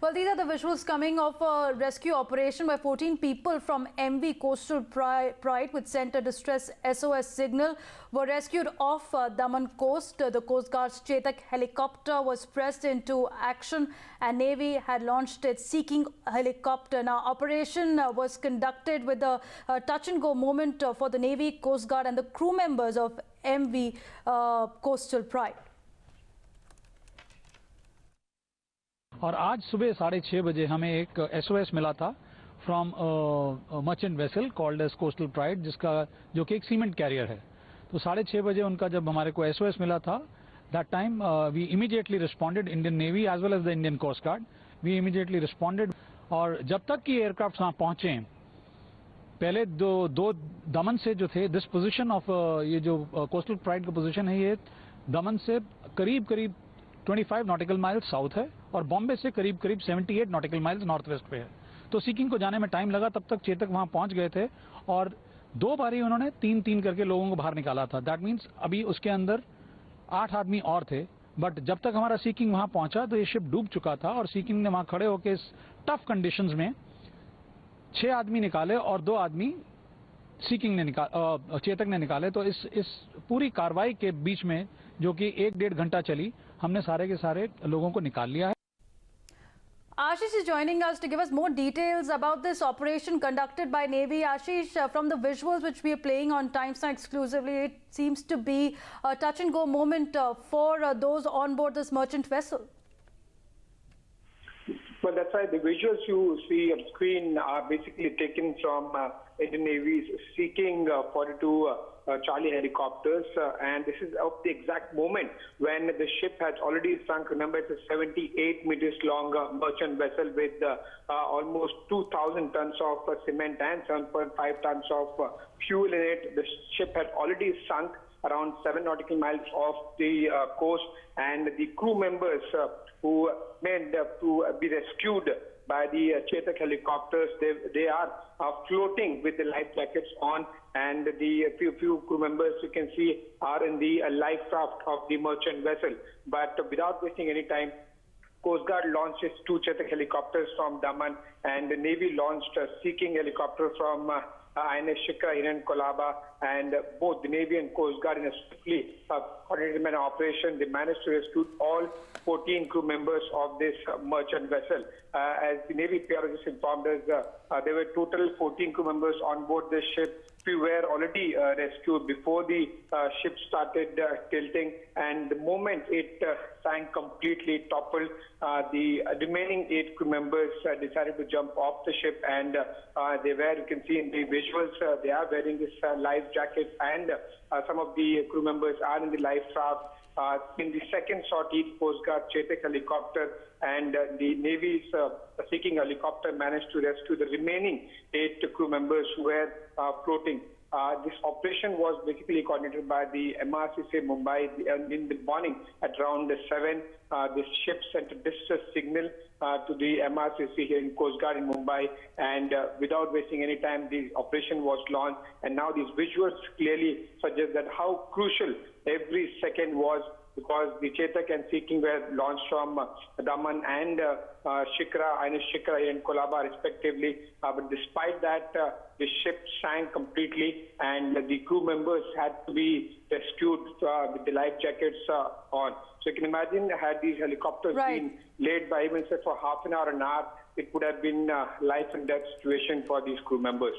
Well, these are the visuals coming of a rescue operation where 14 people from MV Coastal Pride, which sent a distress SOS signal, were rescued off Daman coast. The coastguards Chetak helicopter was pressed into action and Navy had launched its Siking helicopter. Now, operation was conducted with a touch-and-go moment for the Navy, Coast Guard and the crew members of MV Coastal Pride. और आज सुबह 6:30 बजे हमें एक SOS मिला था from merchant vessel called as Coastal Pride, जो कि एक सीमेंट कैरियर है। तो 6:30 बजे उनका जब हमारे को SOS मिला था, that time we immediately responded, Indian Navy as well as the Indian Coast Guard, we immediately responded. और जब तक कि एयरक्राफ्ट वहाँ पहुँचे, पहले दो दमन से जो थे, दिस पोजीशन ऑफ ये जो कोस्टल प्राइड का पोजीशन है, ये दमन से करीब 25 नॉटिकल माइल्स साउथ है और बॉम्बे से करीब 78 नॉटिकल माइल्स नॉर्थ वेस्ट पे है। तो सीकिंग को जाने में टाइम लगा, तब तक चेतक वहां पहुंच गए थे और 2 बारी उन्होंने 3-3 करके लोगों को बाहर निकाला था। दैट मीन्स अभी उसके अंदर 8 आदमी और थे, बट जब तक हमारा सीकिंग वहां पहुंचा तो ये शिप डूब चुका था और सीकिंग ने वहां खड़े होकर इस टफ कंडीशंस में 6 आदमी निकाले और 2 आदमी सीकिंग ने चेतक ने निकाले। तो इस पूरी कार्रवाई के बीच में, जो कि 1-1.5 घंटा चली, हमने सारे के सारे लोगों को निकाल लिया है। Ashish is joining us to give us more details about this operation conducted by Navy. Ashish, from the visuals which we are playing on Times Now exclusively, it seems to be a touch-and-go moment for those on board this merchant vessel. Well, that's right. The visuals you see on screen are basically taken from Indian Navy's Siking 42 Charlie helicopters, and this is of the exact moment when the ship has already sunk. Remember, it's a 78 meters long merchant vessel with almost 2,000 tons of cement and 7.5 tons of fuel in it. The ship had already sunk around 7 nautical miles off the coast, and the crew members who meant to be rescued by the Chetak helicopters, they are floating with the life jackets on, and the few crew members you can see are in the life raft of the merchant vessel. But without wasting any time, Coast Guard launched its 2 Chetak helicopters from Daman, and the Navy launched a Siking helicopter from INS Shikra, Kolaba, and both the Navy and Coast Guard in a swiftly coordinated operation, they managed to rescue all 14 crew members of this merchant vessel. As the Navy PR just informed us, there were total 14 crew members on board this ship. We were already rescued before the ship started tilting, and the moment it sank completely, toppled, the remaining 8 crew members decided to jump off the ship, and they were, you can see in the visuals, they are wearing this life jackets, and some of the crew members are in the life raft. In the second sortie, Coast Guard Chetak helicopter and the Navy's Siking helicopter managed to rescue the remaining 8 crew members who were floating. This operation was basically coordinated by the MRCC Mumbai. In the morning at around 7, this ship sent a distress signal to the MRCC here in Coast Guard in Mumbai, and without wasting any time, the operation was launched. And now these visuals clearly suggest that how crucial every second was, because the Chetak and Siking were launched from Daman and Shikra, INS Shikra in Kolaba respectively. But despite that, the ship sank completely, and the crew members had to be rescued with the life jackets on. So you can imagine, had these helicopters been laid by even say for half an hour, it would have been life and death situation for these crew members.